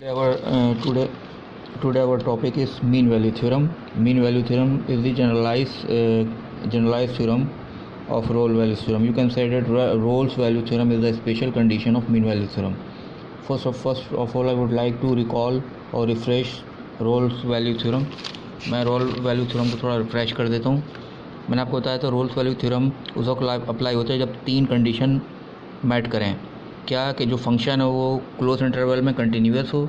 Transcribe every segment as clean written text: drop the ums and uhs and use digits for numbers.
Today our topic is mean value theorem. Mean value theorem is the generalized theorem of Rolle's value theorem. You can say that Rolle's value theorem is a special condition of mean value theorem. First of all, I would like to recall or refresh Rolle's value theorem. मैं role value theorem को थोड़ा refresh कर देता हूँ. मैंने आपको बताया था रोल्स वैल्यू थ्योरम उस वक्त अप्लाई होता है जब तीन कंडीशन मैट करें. क्या कि जो फंक्शन है वो क्लोज इंटरवल में कंटिन्यूस हो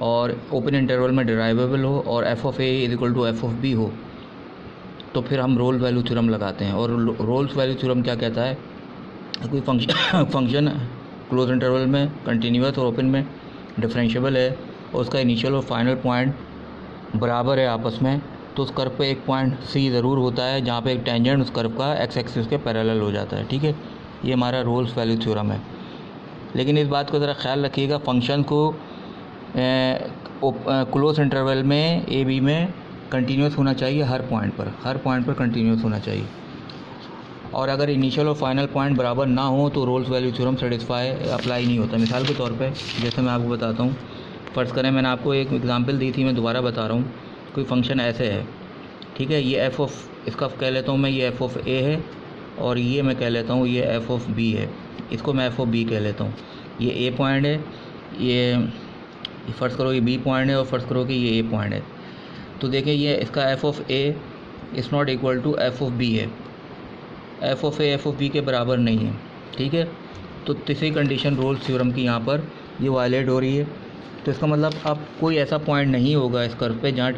और ओपन इंटरवल में डिराइवेबल हो और f of a is equal to F of b हो, तो फिर हम रोल वैल्यू थ्योरम लगाते हैं. और रोल्स वैल्यू थ्योरम क्या कहता है, कोई फंक्शन क्लोज इंटरवल में कंटिन्यूस और ओपन में डिफरेंशिएबल है और उसका इनिशियल और फाइनल पॉइंट बराबर है आपस में, तो उस कर्व पे एक पॉइंट सी ज़रूर होता है जहाँ पे एक टेंजेंट उस कर्व का एक्स एक्सिस के पैरेलल हो जाता है. ठीक है, ये हमारा रोल्स वैल्यू थ्योरम है. लेकिन इस बात का ज़रा ख्याल रखिएगा, फंक्शन को क्लोज इंटरवल में ए बी में कंटिन्यूस होना चाहिए, हर पॉइंट पर कंटिन्यूस होना चाहिए. और अगर इनिशियल और फाइनल पॉइंट बराबर ना हो तो रोल्स वैल्यू थ्योरम अप्लाई नहीं होता. मिसाल के तौर पे जैसे मैं आपको बताता हूँ, फ़र्ज़ करें मैंने आपको एक एग्जांपल दी थी, मैं दोबारा बता रहा हूँ. कोई फंक्शन ऐसे है, ठीक है, ये एफ ऑफ इसका कह लेता हूँ मैं, ये एफ ऑफ ए है और ये मैं कह लेता हूँ ये एफ ऑफ बी है. इसको मैं एफ ऑफ बी कह लेता हूँ. ये ए पॉइंट है, ये फ़र्ज़ करो ये बी पॉइंट है और फ़र्ज़ करो कि ये ए पॉइंट है. तो देखिए ये इसका F of A is not equal to F of B है. F of A F of B के बराबर नहीं है. ठीक है, तो तीसरी कंडीशन रोल्स थ्योरम की यहाँ पर ये वायलेट हो रही है. तो इसका मतलब अब कोई ऐसा पॉइंट नहीं होगा इस कर्व पे जहाँ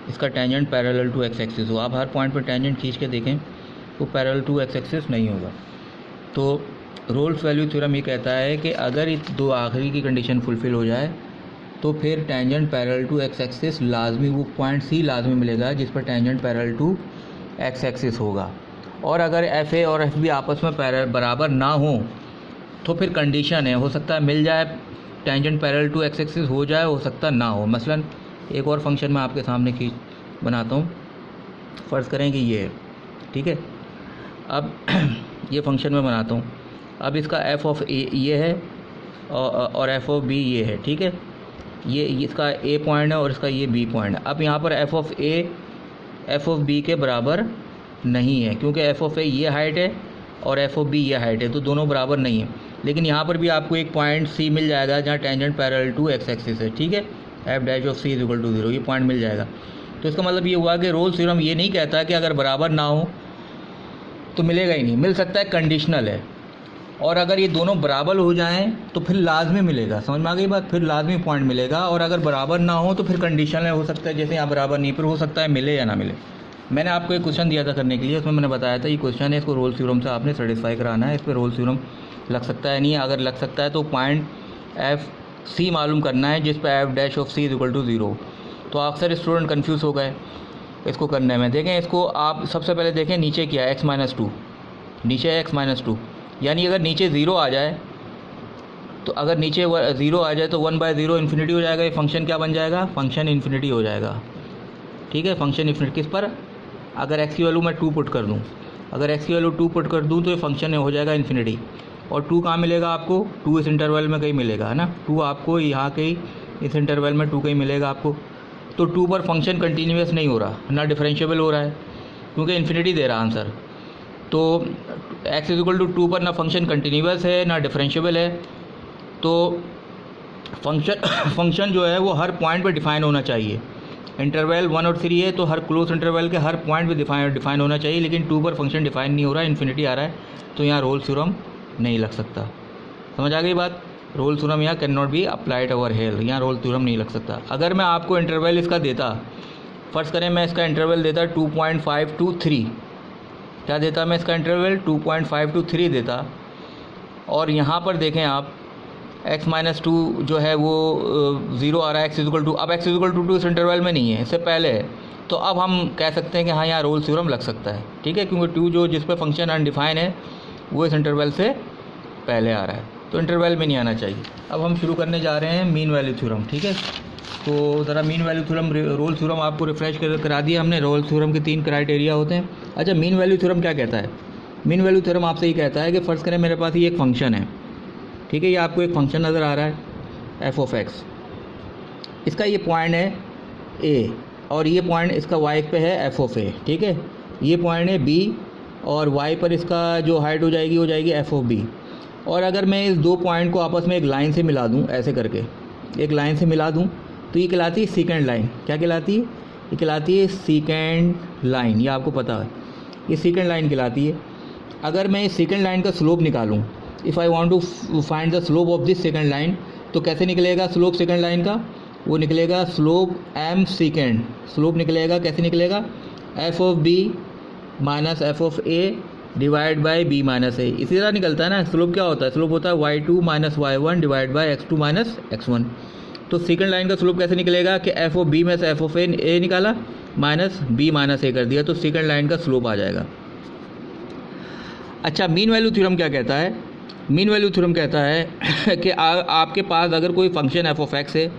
इसका tangent parallel to x axis हो. आप हर पॉइंट पर टेंजेंट खींच के देखें तो पैरेलल टू एक्स एक्सिस नहीं होगा. तो रोल्स वैल्यू थ्योरम ये कहता है कि अगर इस दो आखिरी की कंडीशन फुलफ़िल हो जाए तो फिर tangent parallel to x axis लाजमी, वो पॉइंट सी लाजमी मिलेगा जिस पर tangent parallel to x axis होगा. और अगर एफ ए और एफ बी आपस में बराबर ना हो तो फिर कंडीशन है, हो सकता है मिल जाए tangent parallel to x axis हो जाए, हो सकता ना हो. मसलन एक और फंक्शन मैं आपके सामने बनाता हूँ. फ़र्ज़ करें कि ये है, ठीक है. अब ये फंक्शन मैं बनाता हूँ. अब इसका एफ ऑफ ए ये है और एफ ऑफ बी ये है. ठीक है, ये इसका ए पॉइंट है और इसका ये बी पॉइंट है. अब यहाँ पर f of A F of B के बराबर नहीं है क्योंकि एफ ऑफ ए ये हाइट है और एफ ऑफ बी ये हाइट है, तो दोनों बराबर नहीं है. लेकिन यहाँ पर भी आपको एक पॉइंट सी मिल जाएगा जहाँ tangent parallel to x axis है. ठीक है, f dash of c is equal to 0, ये पॉइंट मिल जाएगा. तो इसका मतलब ये हुआ कि रोल्स थ्योरम ये नहीं कहता कि अगर बराबर ना हो तो मिलेगा ही नहीं. मिल सकता है, कंडीशनल है. और अगर ये दोनों बराबर हो जाएं तो फिर लाजमी मिलेगा. समझ में आ गई बात, फिर लाजमी पॉइंट मिलेगा. और अगर बराबर ना हो तो फिर कंडीशनल हो सकता है, जैसे यहाँ बराबर नहीं, फिर हो सकता है मिले या ना मिले. मैंने आपको एक क्वेश्चन दिया था करने के लिए, उसमें मैंने बताया था ये क्वेश्चन है, इसको रोल्स थ्योरम से आपने सेटिस्फाई कराना है. इस पर रोल्स थ्योरम लग सकता है नहीं, अगर लग सकता है तो पॉइंट एफ सी मालूम करना है जिस पर f dash of c is equal to 0. तो अक्सर स्टूडेंट कन्फ्यूज़ हो गए इसको करने में. देखें इसको आप सबसे पहले देखें नीचे क्या है, x-2, नीचे है x-2. यानी अगर नीचे 0 आ जाए तो अगर नीचे 0 आ जाए तो 1/0 इन्फिनिटी हो जाएगा. ये फंक्शन क्या बन जाएगा, फंक्शन इन्फिनिटी हो जाएगा. ठीक है, फंक्शन इन्फिनिटी किस पर, अगर x की वैल्यू मैं 2 पुट कर दूँ, अगर x की वैल्यू 2 पुट कर दूँ तो ये फंक्शन हो जाएगा इन्फिनिटी. और 2 कहाँ मिलेगा आपको, 2 इस इंटरवल में कहीं मिलेगा, है ना. 2 आपको यहाँ कहीं इस इंटरवल में 2 कहीं मिलेगा आपको. तो 2 पर फंक्शन कंटिन्यूस नहीं हो रहा, ना डिफरेंशिएबल हो रहा है क्योंकि इन्फिनिटी दे रहा आंसर. तो x इज इक्वल टू 2 पर ना फंक्शन कंटिन्यूस है ना डिफरेंशिएबल है. तो फंक्शन जो है वो हर पॉइंट पर डिफ़ाइन होना चाहिए. इंटरवल 1 और 3 है तो हर क्लोज इंटरवल के हर पॉइंट पे डिफ़ाइन होना चाहिए. लेकिन 2 पर फंक्शन डिफ़ाइन नहीं हो रहा है, इन्फिनिटी आ रहा है, तो यहाँ रोल्स थ्योरम नहीं लग सकता. समझ आ गई बात. रोल्स थ्योरम यहाँ can not be applied over here, यहाँ रोल्स थ्योरम नहीं लग सकता. अगर मैं आपको इंटरवल इसका देता, फ़र्ज़ करें मैं इसका इंटरवल देता 2.5 to 3, क्या देता मैं इसका इंटरवल 2.5 to 3 देता. और यहाँ पर देखें आप x-2 जो है वो 0 आ रहा है, x इज इक्वल टू, अब x इज इक्वल टू 2 इस इंटरवल में नहीं है, इससे पहले है. तो अब हम कह सकते हैं कि हाँ यहाँ रोल्स थ्योरम लग सकता है. ठीक है, क्योंकि 2 जो जिस पे फंक्शन अनडिफाइन है वो इस इंटरवल से पहले आ रहा है, तो इंटरवल में नहीं आना चाहिए. अब हम शुरू करने जा रहे हैं मीन वैल्यू थ्योरम. ठीक है, तो ज़रा mean value theorem, Rolle's theorem आपको रिफ्रेश करा दिया हमने. रोल्स थ्योरम के 3 क्राइटेरिया होते हैं. अच्छा, मीन वैल्यू थ्योरम क्या कहता है, मीन वैल्यू थ्योरम आपसे ये कहता है कि फ़र्ज़ करें मेरे पास ये एक फंक्शन है. ठीक है, ये आपको एक फंक्शन नज़र आ रहा है एफ ऑफ एक्स. इसका ये पॉइंट है ए और ये पॉइंट इसका वाई पे है एफ ऑफ ए, ठीक है। ये पॉइंट है बी और वाई पर इसका जो हाइट हो जाएगी एफ ऑफ बी। और अगर मैं इस दो पॉइंट को आपस में एक लाइन से मिला दूं, ऐसे करके एक लाइन से मिला दूं, तो ये कहलाती है सीकेंड लाइन। क्या कहलाती है? ये कहलाती है सीकेंड लाइन। ये आपको पता है, ये सीकेंड लाइन कहलाती है। अगर मैं इस सेकेंड लाइन का स्लोप निकालूं, if I want to find the slope of this second line, तो कैसे निकलेगा स्लोप सेकेंड लाइन का? वो निकलेगा स्लोप एम सेकेंड। स्लोप निकलेगा, कैसे निकलेगा? F of B minus F of A divide by B minus A. इसी तरह निकलता है ना। स्लोप क्या होता है? स्लोप होता है y2 minus y1 divide by x2 minus x1। तो सेकंड लाइन का स्लोप कैसे निकलेगा कि एफ ऑफ बी में से एफ ऑफ ए निकाला माइनस बी माइनस ए कर दिया, तो सेकंड लाइन का स्लोप आ जाएगा। अच्छा, मीन वैल्यू थ्योरम क्या कहता है? मीन वैल्यू थ्योरम कहता है कि आपके पास अगर कोई फंक्शन एफ ऑफ एक्स है,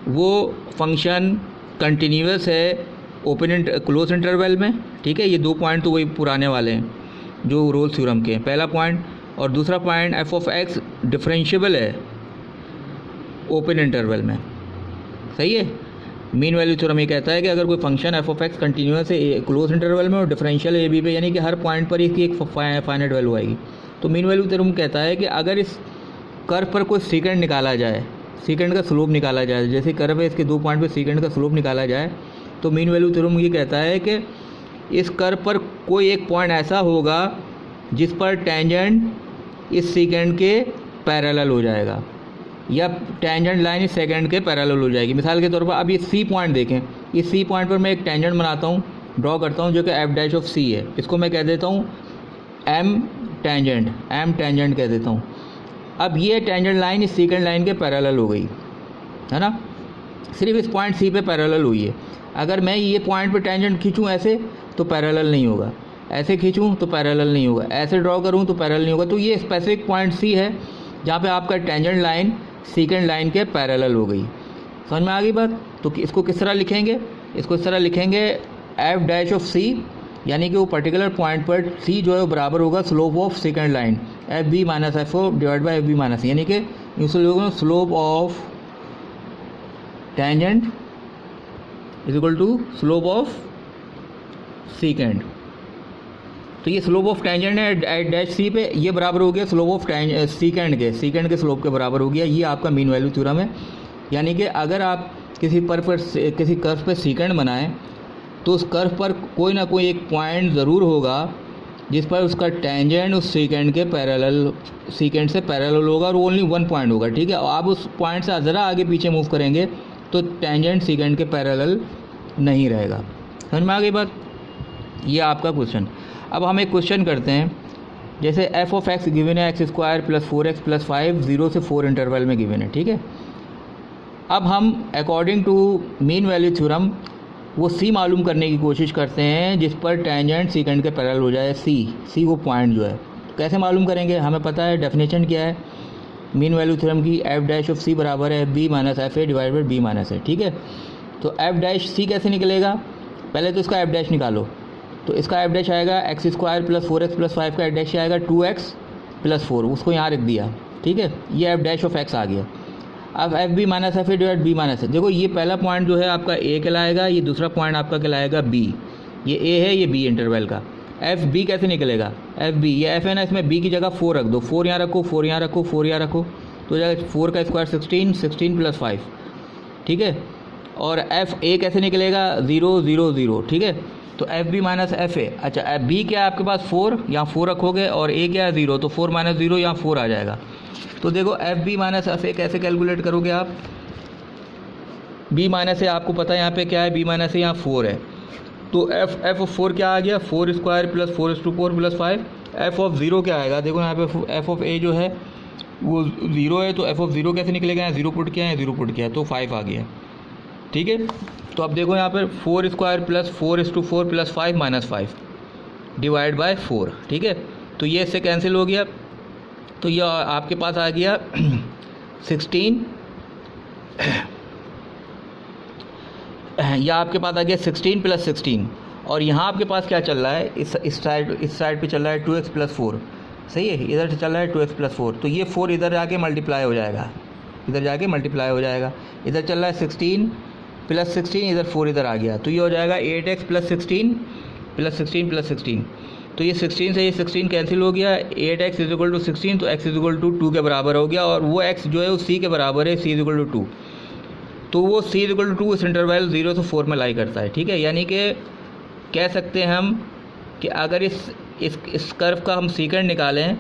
वो फंक्शन कंटिन्यूस है ओपन क्लोज इंटरवल में, ठीक है। ये दो पॉइंट तो वही पुराने वाले हैं जो रोल्स थ्योरम के, पहला पॉइंट। और दूसरा point F of x differentiable है ओपन इंटरवल में, सही है। मीन वैल्यू थ्योरम ये कहता है कि अगर कोई function F of x continuous है क्लोज इंटरवल में और डिफरेंशियल ए बी पे, यानी कि हर पॉइंट पर इसकी एक फाइनाइट वैल्यू आएगी, तो मीन वैल्यू थ्योरम कहता है कि अगर इस कर्व पर कोई सेकंड निकाला जाए, सेकंड का स्लोप निकाला जाए, जैसे कर्व है इसके दो पॉइंट पर सेकंड का स्लोप निकाला जाए, तो मीन वैल्यू थ्योरम ये कहता है कि इस कर्व पर कोई एक पॉइंट ऐसा होगा जिस पर टेंजेंट इस सेकंड के पैरेलल हो जाएगा, या टेंजेंट लाइन इस सेकंड के पैरेलल हो जाएगी। मिसाल के तौर पर अब ये सी पॉइंट देखें, इस सी पॉइंट पर मैं एक टेंजेंट बनाता हूँ, ड्रॉ करता हूँ, जो कि एफ डैश ऑफ सी है। इसको मैं कह देता हूँ एम टेंजेंट कह देता हूँ। अब ये टेंजेंट लाइन इस सेकंड लाइन के पैरेलल हो गई है ना, सिर्फ इस पॉइंट सी पे पैरेलल हुई है। अगर मैं ये पॉइंट पे टेंजेंट खींचूँ ऐसे तो पैरेलल नहीं होगा, ऐसे खींचूँ तो पैरेलल नहीं होगा, ऐसे ड्रॉ करूँ तो पैरेलल नहीं होगा। तो ये स्पेसिफिक पॉइंट सी है जहाँ पे आपका टेंजेंट लाइन सेकंड लाइन के पैरेलल हो गई। समझ में आ गई बात? तो इसको किस तरह लिखेंगे? इसको इस तरह लिखेंगे एफ डैश ऑफ सी, यानी कि वो पर्टिकुलर पॉइंट पर सी जो है वो बराबर होगा slope of second line f B minus f o divide by f B minus, यानी कि slope of tangent is equal to slope of second. तो ये स्लोप ऑफ टेंजेंट है एट डैश सी पे, ये बराबर हो गया स्लोप ऑफ सेकेंड के स्लोप के बराबर हो गया। ये आपका मीन वैल्यू थ्योरम है। यानी कि अगर आप किसी कर्व पर सेकेंड बनाएं, तो उस कर्व पर कोई ना कोई एक पॉइंट ज़रूर होगा जिस पर उसका टेंजेंट उस सेकेंड के पैरेलल, सेकेंड से पैरेलल होगा, और ओनली वन पॉइंट होगा, ठीक है। आप उस पॉइंट से ज़रा आगे पीछे मूव करेंगे तो टेंजेंट सेकेंड के पैरेलल नहीं रहेगा। समझ में आ गई बात? ये आपका क्वेश्चन। अब हम एक क्वेश्चन करते हैं, जैसे एफ ऑफ एक्स गिवन है x square plus 4x plus 5 0 से 4 इंटरवल में गिवन है, ठीक है। अब हम according to mean value theorem वो सी मालूम करने की कोशिश करते हैं जिस पर टेंजेंट सेकंड के पैरेलल हो जाए, सी वो पॉइंट जो है। कैसे मालूम करेंगे? हमें पता है डेफिनेशन क्या है मीन वैल्यू थ्योरम की, एफ डैश ऑफ सी बराबर है B minus F A divide by B minus A, ठीक है। तो एफ डैश सी कैसे निकलेगा? पहले तो इसका एफ डैश निकालो, तो इसका एफ डैश आएगा x square plus 4x plus 5 का एफ डैश आएगा 2x प्लस 4, उसको यहाँ रख दिया, ठीक है। ये एफ डैश ऑफ एक्स आ गया। अब F B minus F A divide B minus A, देखो ये पहला पॉइंट जो है आपका ए कहलाएगा, ये दूसरा पॉइंट आपका कहलाएगा बी। ये ए है, ये बी इंटरवल का। एफ बी कैसे निकलेगा? एफ बी, ये एफ है ना, इसमें बी की जगह 4 रख दो, 4 यहाँ रखो, 4 यहाँ रखो, 4 यहाँ रखो, तो जाएगा 4 का स्क्वायर 16, 16 प्लस 5, ठीक है। और एफ ए कैसे निकलेगा? 0 0 0, ठीक है। तो f B minus F a, अच्छा एफ बी क्या है आपके पास 4, यहाँ 4 रखोगे, और ए क्या है 0, तो 4 माइनस 0 यहाँ 4 आ जाएगा। तो देखो f B minus F a कैसे कैलकुलेट करोगे आप? बी माइनस ए आपको पता है यहाँ पे क्या है, बी माइनस ए यहाँ 4 है, तो एफ ऑफ 4 क्या आ गया? 4 square plus 4/4 plus 5। F of 0 क्या आएगा? देखो यहाँ पे एफ ऑफ ए जो है वो 0 है, तो एफ ऑफ 0 कैसे निकलेगा? यहाँ 0 पुट किया है, 0 पुट किया है, तो 5 आ गया, ठीक है। तो अब देखो यहाँ पर 4 square plus 4/4 plus 5 minus 5 divide by 4, ठीक है। तो ये इससे कैंसिल हो गया, तो यह आपके पास आ गया 16, यह आपके पास आ गया 16 प्लस 16, और यहाँ आपके पास क्या चल रहा है? इस साइड पे चल रहा है 2x प्लस 4, सही है। इधर से चल रहा है 2x प्लस 4, तो ये 4 इधर आके मल्टीप्लाई हो जाएगा, इधर जाके मल्टीप्लाई हो जाएगा। इधर चल रहा है 16 प्लस 16, इधर 4 इधर आ गया, तो ये हो जाएगा 8x प्लस 16 प्लस 16 प्लस 16। तो ये 16 से ये 16 कैंसिल हो गया, 8x इज इक्वल टू 16, तो x इज इक्वल टू 2 के बराबर हो गया, और वो x जो है वो c के बराबर है, c इज इक्वल टू 2। तो वो c इज इक्वल टू 2 इस इंटरवल 0 से 4 में लाई करता है, ठीक है। यानी कि कह सकते हैं हम कि अगर इस कर्व का हम सीकेंड निकालें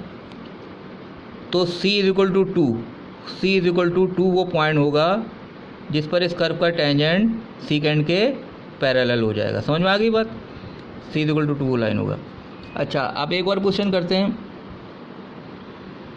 तो c is equal to 2, c is equal to 2 वो पॉइंट होगा जिस पर इस कर्व का टेंजेंट सीकेंड के पैरेलल हो जाएगा। समझ में आ गई बात? c इज इक्वल टू 2 वो लाइन होगा। अच्छा, अब एक और क्वेश्चन करते हैं।